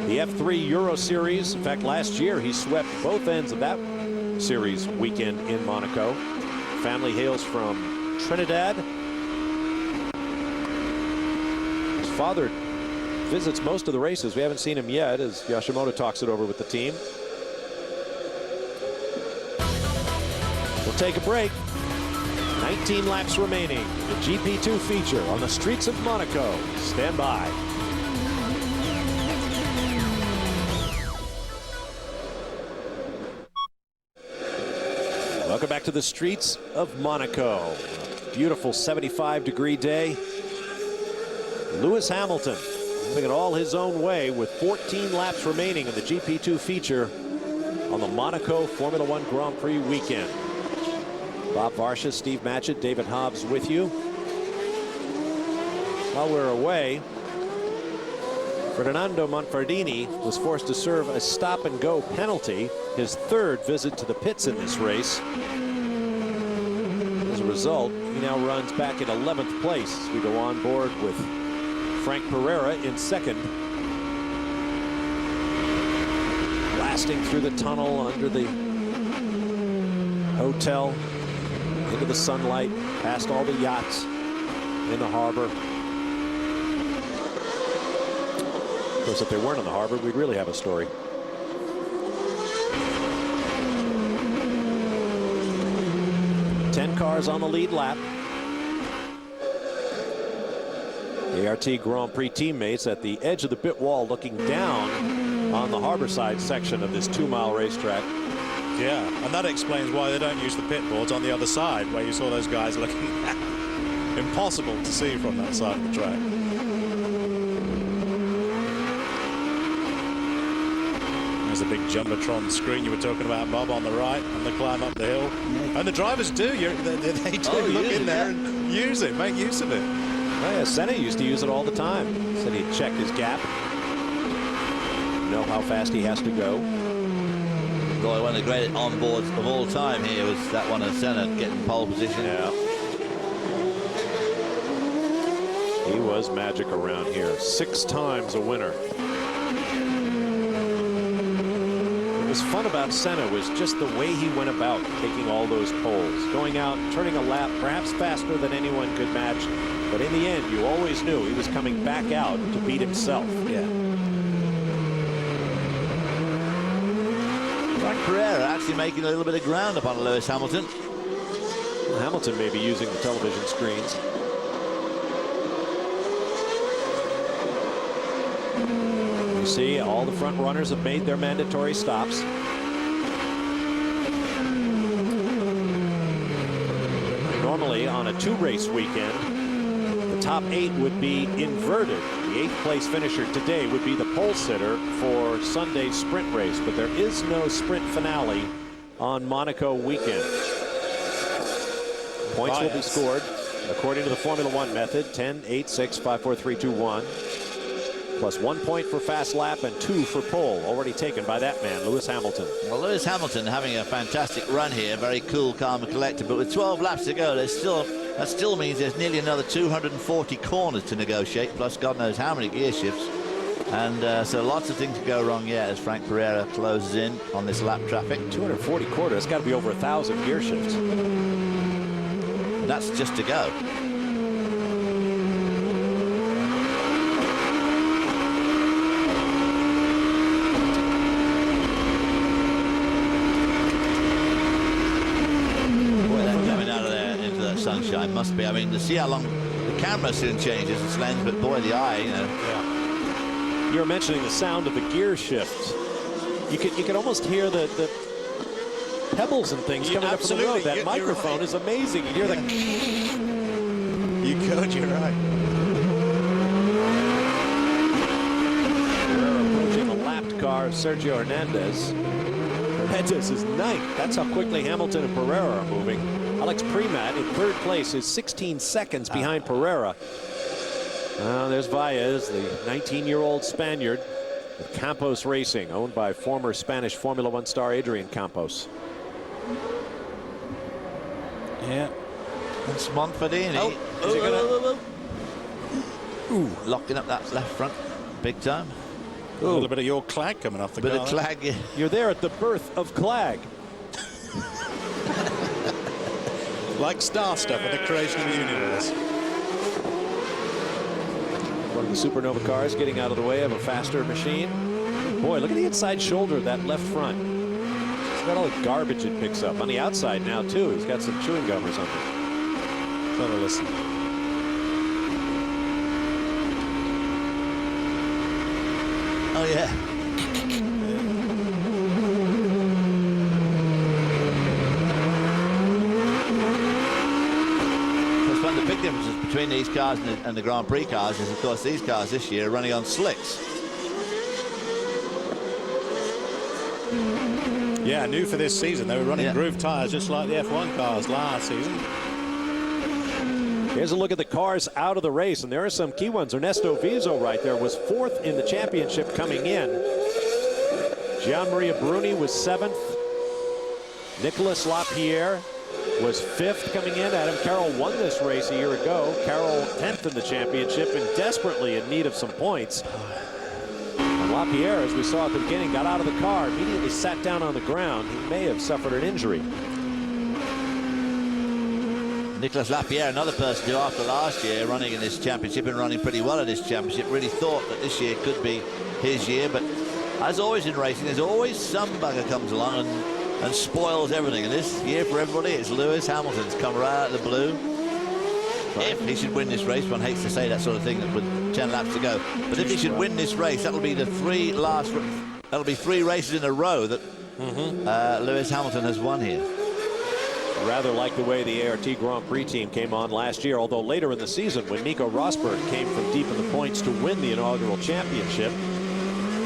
the F3 Euro Series. In fact, last year he swept both ends of that series weekend in Monaco. Family hails from Trinidad. His father visits most of the races. We haven't seen him yet as Yoshimoto talks it over with the team. We'll take a break. 19 laps remaining. The GP2 feature on the streets of Monaco. Stand by. Welcome back to the streets of Monaco. Beautiful 75-degree day. Lewis Hamilton doing it all his own way with 14 laps remaining in the GP2 feature on the Monaco Formula One Grand Prix weekend. Bob Varsha, Steve Matchett, David Hobbs with you. While we're away, Ferdinando Monfardini was forced to serve a stop-and-go penalty, his third visit to the pits in this race. As a result, he now runs back in 11th place as we go on board with Frank Pereira in second. Blasting through the tunnel under the hotel, into the sunlight, past all the yachts in the harbor. Of course, if they weren't in the harbor, we'd really have a story. Ten cars on the lead lap. ART Grand Prix teammates at the edge of the pit wall looking down on the harborside section of this 2-mile racetrack. Yeah, and that explains why they don't use the pit boards on the other side, where you saw those guys looking impossible to see from that side of the track. There's a big Jumbotron screen you were talking about, Bob, on the right, and the climb up the hill. And the drivers do. They do look in there and use it, make use of it. Oh, yeah, Senna used to use it all the time. Said he'd check his gap, know how fast he has to go. Boy, one of the great onboards of all time here was that one of Senna getting pole position. Yeah. He was magic around here. 6 times a winner. What was fun about Senna was just the way he went about taking all those poles. Going out, turning a lap, perhaps faster than anyone could match. But in the end, you always knew he was coming back out to beat himself. Yeah. Frank Pereira actually making a little bit of ground upon Lewis Hamilton. Well, Hamilton may be using the television screens. You see, all the front runners have made their mandatory stops. Normally, on a 2-race weekend, the top 8 would be inverted. The 8th place finisher today would be the pole sitter for Sunday's sprint race, but there is no sprint finale on Monaco weekend. Points will be scored according to the Formula One method: 10, 8, 6, 5, 4, 3, 2, 1. plus 1 point for fast lap and 2 for pole, already taken by that man, Lewis Hamilton. Well, Lewis Hamilton having a fantastic run here, very cool, calm and collected, but with 12 laps to go, that still means there's nearly another 240 corners to negotiate, plus God knows how many gear shifts. And so lots of things to go wrong yet as Frank Pereira closes in on this lap traffic. 240 corners, it's got to be over 1,000 gear shifts. And that's just to go. Sunshine must be. I mean, to see how long the camera soon changes its lens, but boy, the eye, you know. Yeah. You're mentioning the sound of the gear shift. You can almost hear the pebbles and things coming up from the road. That microphone right. Is amazing. You hear the. You could. You're right. We're approaching the lapped car of Sergio Hernandez. Hernandez is 9th. That's how quickly Hamilton and Pereira are moving. Alex Premat in 3rd place is 16 seconds behind Pereira. There's Valles, the 19-year-old Spaniard with Campos Racing, owned by former Spanish Formula One star Adrian Campos. Yeah. That's Monfordini. Locking up that left front big time. A little bit of your Clag coming off the car. Bit of Clag. Yeah. You're there at the birth of Clag. Like Star Stuff at the creation of the universe. One of the Supernova cars getting out of the way of a faster machine. Boy, look at the inside shoulder of that left front. He's got all the garbage it picks up. On the outside now, too. He's got some chewing gum or something. Let's have a listen. Oh, yeah. The big differences between these cars and the Grand Prix cars is, of course, these cars this year are running on slicks. Yeah, new for this season. They were running groove tyres just like the F1 cars last season. Here's a look at the cars out of the race, and there are some key ones. Ernesto Vizo right there was 4th in the championship coming in. Gian Maria Bruni was 7th. Nicolas Lapierre was 5th coming in. Adam Carroll won this race a year ago. Carroll 10th in the championship and desperately in need of some points. And Lapierre, as we saw at the beginning, got out of the car, immediately sat down on the ground. He may have suffered an injury. Nicolas Lapierre, another person who after last year running in this championship and running pretty well in this championship, really thought that this year could be his year. But as always in racing, there's always some bugger comes along and spoils everything. And this year for everybody, it's Lewis Hamilton's come right out of the blue. If he should win this race, one hates to say that sort of thing with 10 laps to go, but if he should win this race, that'll be the three races in a row that Lewis Hamilton has won here. Rather like the way the ART Grand Prix team came on last year, although later in the season when Nico Rosberg came from deep in the points to win the inaugural championship,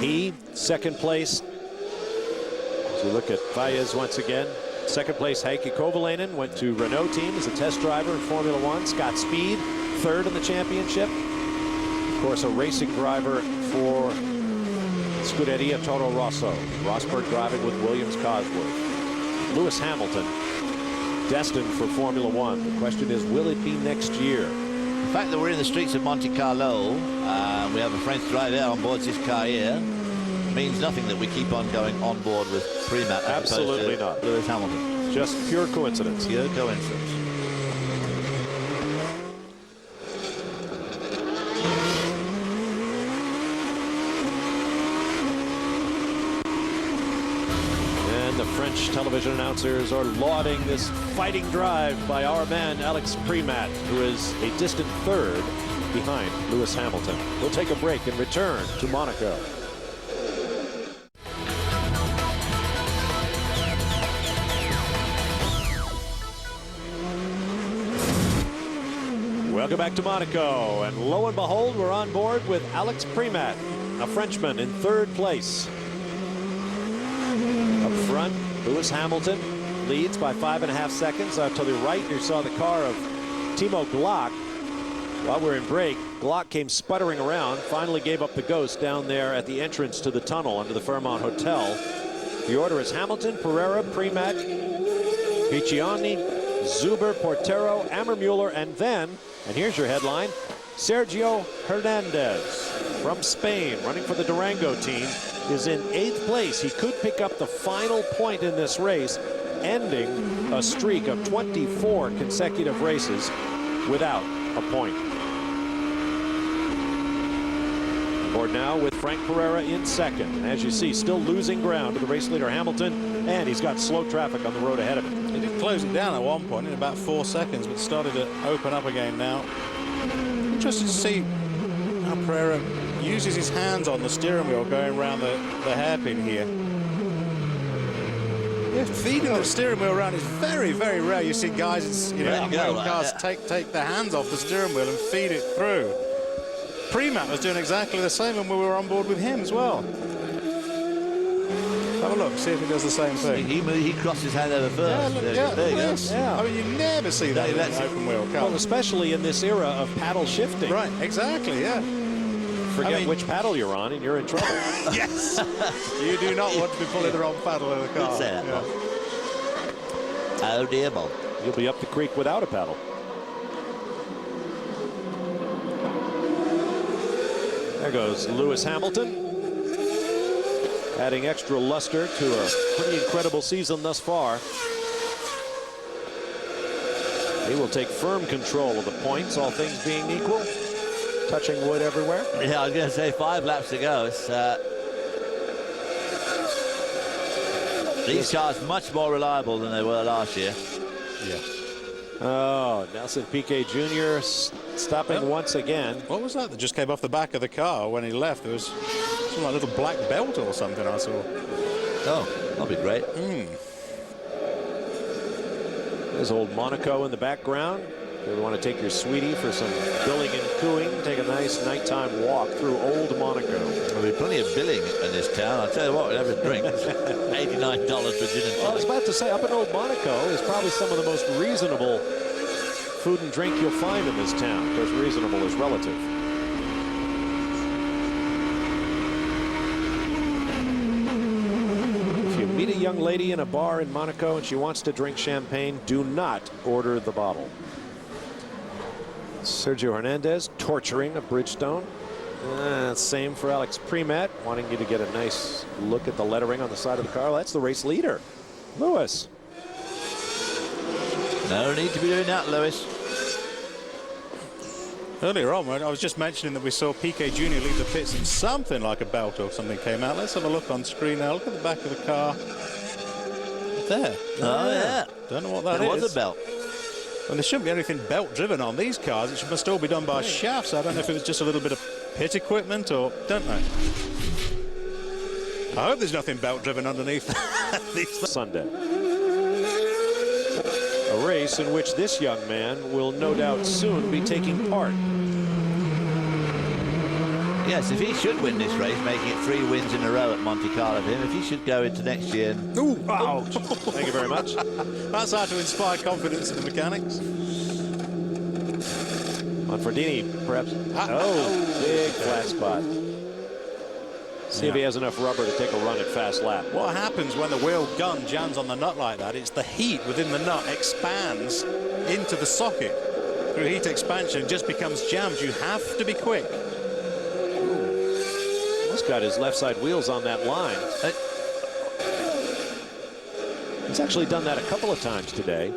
he 2nd place. As we look at Valles once again, 2nd place Heikki Kovalainen went to Renault team as a test driver in Formula One. Scott Speed 3rd in the championship. Of course, a racing driver for Scuderia Toro Rosso. Rosberg driving with Williams Cosworth. Lewis Hamilton destined for Formula One. The question is, will it be next year? The fact that we're in the streets of Monte Carlo, we have a French driver on board this car here, means nothing that we keep on going on board with Premat. Absolutely not. Lewis Hamilton. Just pure coincidence. Pure coincidence. And the French television announcers are lauding this fighting drive by our man Alex Premat, who is a distant 3rd behind Lewis Hamilton. We'll take a break and return to Monaco. Welcome back to Monaco, and lo and behold, we're on board with Alex Premat, a Frenchman in 3rd place. Up front, Lewis Hamilton leads by 5.5 seconds. To the right, you saw the car of Timo Glock. While we're in break, Glock came sputtering around, finally gave up the ghost down there at the entrance to the tunnel under the Fairmont Hotel. The order is Hamilton, Pereira, Primat, Piccioni, Zuber, Portero, Ammermuller, and then, and here's your headline, Sergio Hernandez from Spain, running for the Durango team, is in 8th place. He could pick up the final point in this race, ending a streak of 24 consecutive races without a point. Board now with Frank Pereira in second. And as you see, still losing ground to the race leader Hamilton, and he's got slow traffic on the road ahead of him. He did close it down at one point in about 4 seconds, but started to open up again now. Interesting to see how Pereira uses his hands on the steering wheel going around the hairpin here. Yeah, feeding the steering wheel around is very, very rare. You see guys in cars take their hands off the steering wheel and feed it through. Primat was doing exactly the same when we were on board with him as well. Have a look, see if he does the same thing. He crossed his hand over first. There you go. Yeah. I mean, you never see that in an open wheel car. Well, especially in this era of paddle shifting. Right, exactly, yeah. Forget which paddle you're on and you're in trouble. Yes! You do not want to be pulling the wrong paddle in the car. Say that, Bob. Oh dear, Bob. You'll be up the creek without a paddle. There goes Lewis Hamilton, adding extra luster to a pretty incredible season thus far. He will take firm control of the points, all things being equal. Touching wood everywhere. Yeah, I was going to say 5 laps to go. It's, these cars much more reliable than they were last year. Yeah. Oh, Nelson Piquet Jr. stopping once again. What was that just came off the back of the car when he left? There was some like little black belt or something I saw. Oh, that'll be great. There's old Monaco in the background. If you want to take your sweetie for some billing and cooing, take a nice nighttime walk through old Monaco. There'll be plenty of billing in this town. I'll tell you what, we'll have a drink. $89 for gin and tonic. Well, I was about to say, up in old Monaco is probably some of the most reasonable food and drink you'll find in this town. Of course, reasonable is relative. If you meet a young lady in a bar in Monaco and she wants to drink champagne, do not order the bottle. Sergio Hernandez torturing a Bridgestone. Same for Alex Primat, wanting you to get a nice look at the lettering on the side of the car. That's the race leader, Lewis. No need to be doing that, Lewis. Earlier on, I was just mentioning that we saw Piquet Jr. leave the pits and something like a belt or something came out. Let's have a look on screen now. Look at the back of the car. There. Oh, yeah. Don't know what that is. It was a belt. And there shouldn't be anything belt driven on these cars. It must all be done by shafts. I don't know if it was just a little bit of pit equipment or don't know. I hope there's nothing belt driven underneath Sunday. A race in which this young man will no doubt soon be taking part. Yes, if he should win this race, making it 3 wins in a row at Monte Carlo for him, if he should go into next year. Ooh, ouch. Thank you very much. That's how to inspire confidence in the mechanics. Manfredini, perhaps. Oh, big flat spot. See if he has enough rubber to take a run at fast lap. What happens when the wheel gun jams on the nut like that? It's the heat within the nut expands into the socket. Through heat expansion, it just becomes jammed. You have to be quick. He's got his left side wheels on that line. He's actually done that a couple of times today.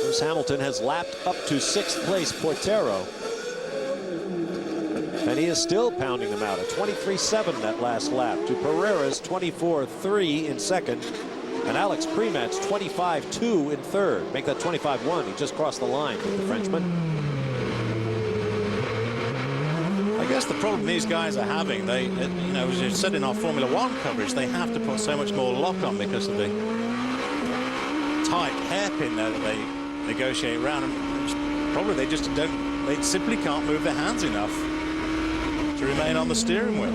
Lewis Hamilton has lapped up to 6th place Portero. And he is still pounding them out. A 23.7 that last lap to Pereira's 24.3 in second. And Alex Primat's 25.2 in third. Make that 25.1. He just crossed the line with the Frenchman. I guess the problem these guys are having, as you said in our Formula One coverage, they have to put so much more lock on because of the tight hairpin there that they negotiate around. And probably they simply can't move their hands enough to remain on the steering wheel.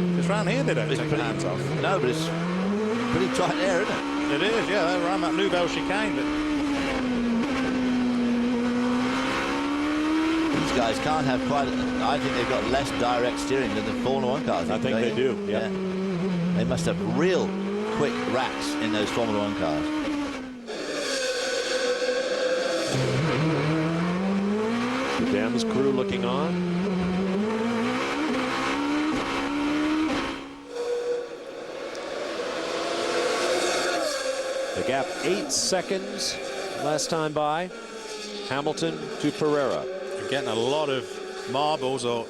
Because around here they don't take their hands off. No, but it's pretty tight there, isn't it? It is, yeah, they're around that Nouvelle chicane. But these guys can't have quite. I think they've got less direct steering than the Formula 1 cars. I think they do. Yeah. They must have real quick racks in those Formula 1 cars. The Dams crew looking on. The gap 8 seconds last time by. Hamilton to Pereira. you're getting a lot of marbles, or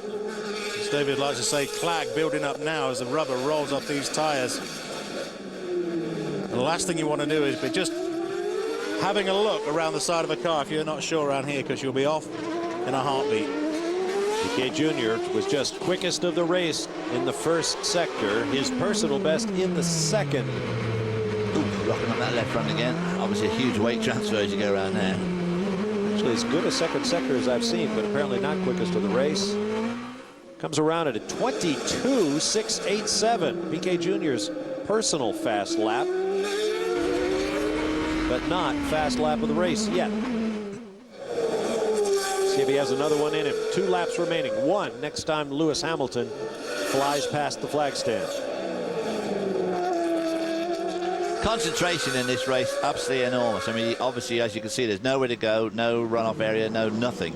as David likes to say, clag building up now as the rubber rolls off these tyres. And the last thing you want to do is be just having a look around the side of a car if you're not sure around here, because you'll be off in a heartbeat. Piquet Jr. was just quickest of the race in the first sector. His personal best in the second. Rocking on that left front again. Obviously a huge weight transfer as you go around there. Actually as good a second sector as I've seen, but apparently not quickest of the race. Comes around at a 22.687. Piquet Jr.'s personal fast lap, but not fast lap of the race yet. See if he has another one in him. 2 laps remaining. 1 next time Lewis Hamilton flies past the flag stand. Concentration in this race absolutely enormous. I mean, obviously, as you can see, there's nowhere to go, no runoff area, no nothing.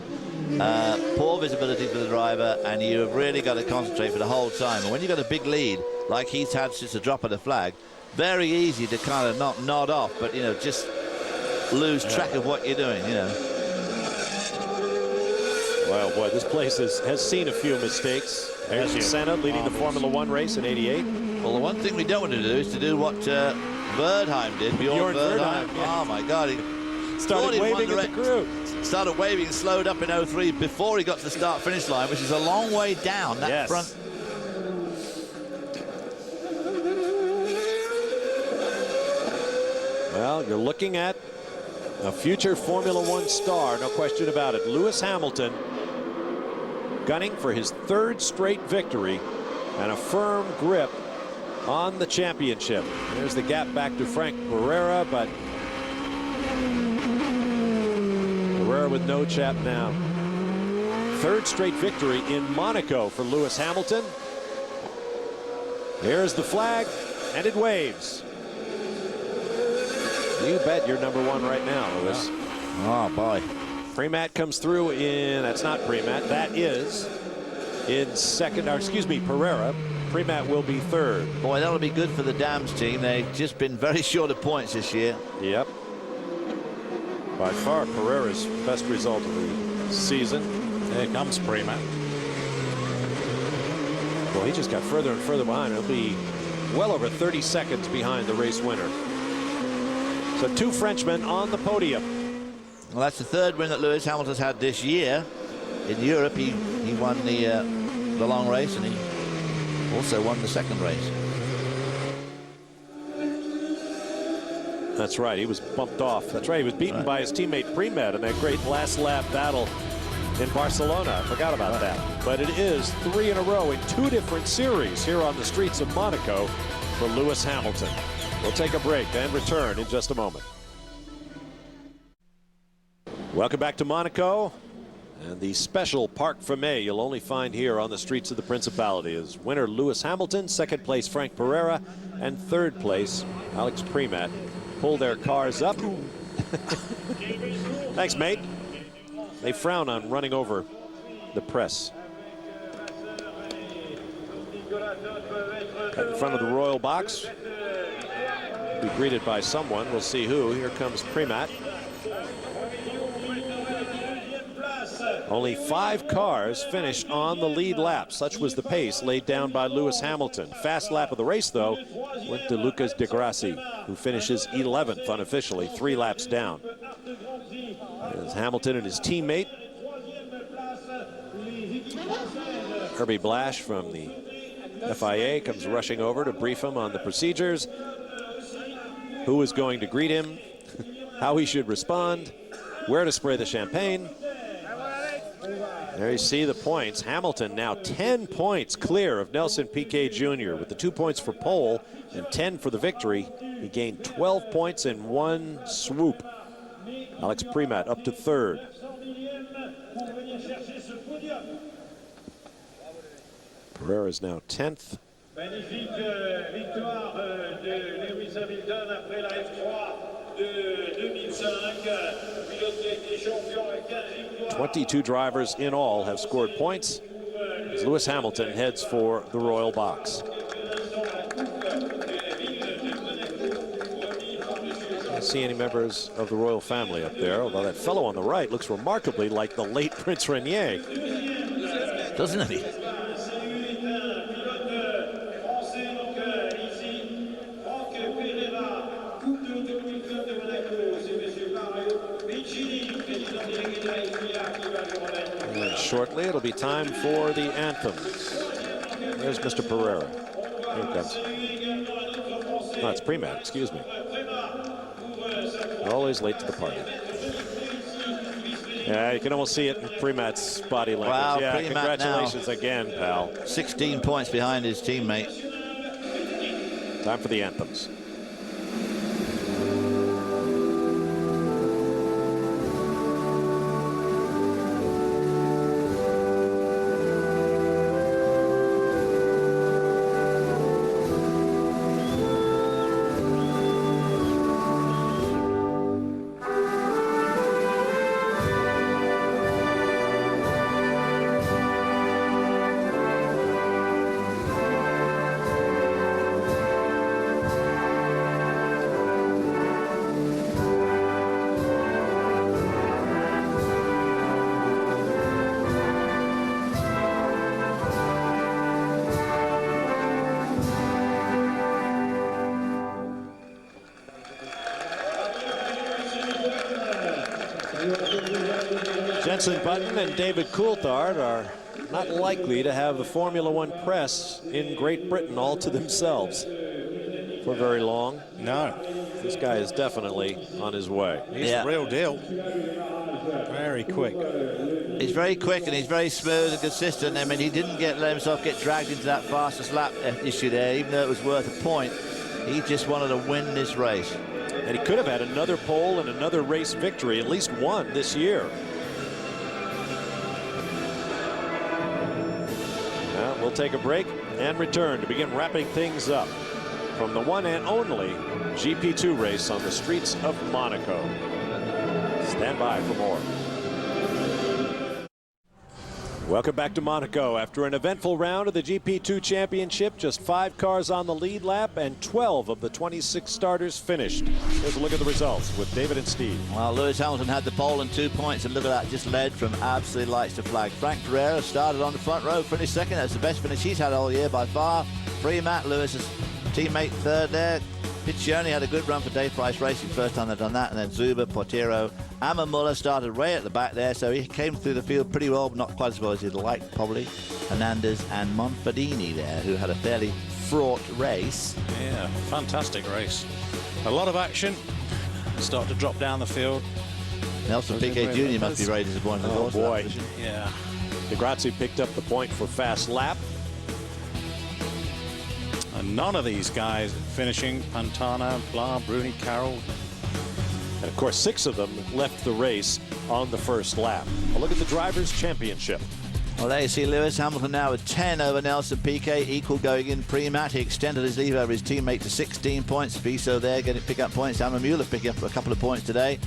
Poor visibility for the driver, and you've really got to concentrate for the whole time. And when you've got a big lead like he's had since the drop of the flag, very easy to kind of not nod off, but you know, just lose track of what you're doing, you know. Well, boy, this place has seen a few mistakes. There's Senna leading the Formula 1 race in '88. Well, the one thing we don't want to do is to do what Birdheim did. Bjorn Birdheim. Yeah. Oh my God! He Started waving at the crew. Started waving and slowed up in '03 before he got to the start-finish line, which is a long way down that front. Well, you're looking at a future Formula 1 star, no question about it. Lewis Hamilton gunning for his 3rd straight victory and a firm grip on the championship. There's the gap back to Frank Pereira, but Pereira with no chap now. 3rd straight victory in Monaco for Lewis Hamilton. Here's the flag, and it waves. You bet you're #1 right now, Lewis. Oh, boy. Premat comes through in, that's not Premat, that is in second, or excuse me, Pereira. Premat will be 3rd. Boy, that'll be good for the Dams team. They've just been very short of points this year. Yep. By far, Pereira's best result of the season. There comes Premat. Well, he just got further and further behind. He'll be well over 30 seconds behind the race winner. So 2 Frenchmen on the podium. Well, that's the 3rd win that Lewis Hamilton's had this year. In Europe, he won the long race, and he also won the 2nd race. That's right, he was bumped off. That's right, he was beaten by his teammate Premat in that great last lap battle in Barcelona. I forgot about that. But it is 3 in a row in 2 different series here on the streets of Monaco for Lewis Hamilton. We'll take a break and return in just a moment. Welcome back to Monaco. And the special Parc Fermé you'll only find here on the streets of the Principality is winner Lewis Hamilton, 2nd place Frank Pereira, and 3rd place Alex Premat. Pull their cars up. Thanks, mate. They frown on running over the press. At in front of the royal box. Be greeted by someone. We'll see who. Here comes Premat. Only 5 cars finished on the lead lap. Such was the pace laid down by Lewis Hamilton. Fast lap of the race, though, went to Lucas de Grassi, who finishes 11th unofficially, 3 laps down. As Hamilton and his teammate, Herbie Blash from the FIA, comes rushing over to brief him on the procedures, who is going to greet him, how he should respond, where to spray the champagne. There you see the points. Hamilton now 10 points clear of Nelson Piquet Jr. with the 2 points for pole and 10 for the victory. He gained 12 points in one swoop. Alex Premat up to third. Pereira is now 10th. Magnifique victoire de Lewis Hamilton après la F3 de 2005. Pilote qui a été champion avec 15 victoires. 22 drivers in all have scored points as Lewis Hamilton heads for the royal box. I don't see any members of the royal family up there, although that fellow on the right looks remarkably like the late Prince Renier. Doesn't he? And shortly, it'll be time for the anthems. There's Mr. Pereira. Here he comes. No, it's Premat, excuse me. Always late to the party. Yeah, you can almost see it in Premat's body language. Wow, yeah, Premat congratulations now. again, pal. 16 points behind his teammate. Time for the anthems. Jenson Button and David Coulthard are not likely to have the Formula One press in Great Britain all to themselves for very long. No. This guy is definitely on his way. He's the real deal. Very quick. He's very quick and he's very smooth and consistent. I mean, he didn't let himself get dragged into that fastest lap issue there, even though it was worth a point. He just wanted to win this race. And he could have had another pole and another race victory, at least one this year. Well, we'll take a break and return to begin wrapping things up from the one and only GP2 race on the streets of Monaco. Stand by for more. Welcome back to Monaco. After an eventful round of the GP2 Championship, just 5 cars on the lead lap and 12 of the 26 starters finished. Here's a look at the results with David and Steve. Well, Lewis Hamilton had the pole and 2 points, and look at that, just led from absolutely lights to flag. Frank Pereira started on the front row, finished second. That's the best finish he's had all year by far. Premat, Lewis's teammate, third there. Piccioni had a good run for Dave Price Racing, first time they've done that, and then Zuber, Portiero, Muller started way at the back there, so he came through the field pretty well, but not quite as well as he'd like, probably. Hernandez and Monfordini there, who had a fairly fraught race. Yeah, fantastic race. A lot of action. Start to drop down the field. Nelson Piquet Jr. must be very disappointed. Oh, boy. Yeah. De Grazia picked up the point for fast lap. And none of these guys finishing. Pantana, Blah, Bruni, Carroll. And of course, 6 of them left the race on the first lap. A look at the Drivers' Championship. Well, there you see Lewis Hamilton now with 10 over Nelson Piquet, equal going in. Premat, he extended his lead over his teammate to 16 points. Viso there getting pick up points. Muller picking up a couple of points today.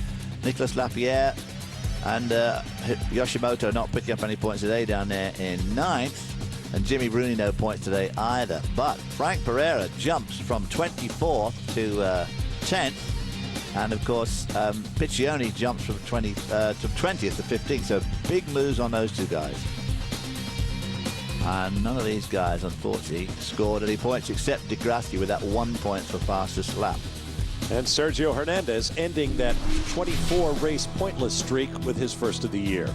Nicolas Lapierre and Yoshimoto not picking up any points today down there in 9th. And Jimmy Bruni no points today either. But Frank Pereira jumps from 24th to 10th. And of course, Piccioni jumps from 20th to 15th. So big moves on those 2 guys. And none of these guys, unfortunately, scored any points except De Grazia with that 1 point for fastest lap. And Sergio Hernandez ending that 24 race pointless streak with his first of the year.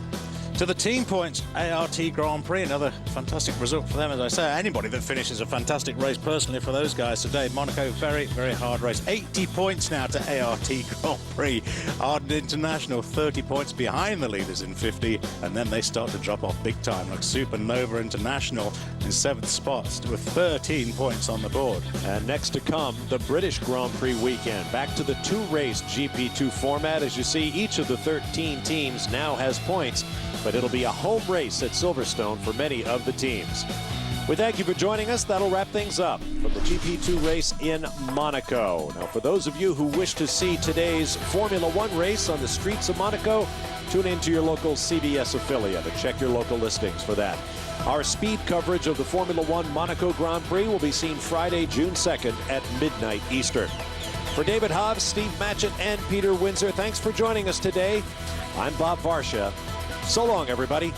To the team points, ART Grand Prix, another fantastic result for them. As I say, anybody that finishes a fantastic race personally for those guys today. Monaco, very, very hard race. 80 points now to ART Grand Prix. Arden International, 30 points behind the leaders in 50, and then they start to drop off big time, like Supernova International in 7th spots with 13 points on the board. And next to come, the British Grand Prix weekend. Back to the 2-race GP2 format. As you see, each of the 13 teams now has points, but it'll be a home race at Silverstone for many of the teams. We thank you for joining us. That'll wrap things up from the GP2 race in Monaco. Now, for those of you who wish to see today's Formula One race on the streets of Monaco, tune into your local CBS affiliate and check your local listings for that. Our speed coverage of the Formula One Monaco Grand Prix will be seen Friday, June 2nd at midnight Eastern. For David Hobbs, Steve Matchett, and Peter Windsor, thanks for joining us today. I'm Bob Varsha. So long, everybody.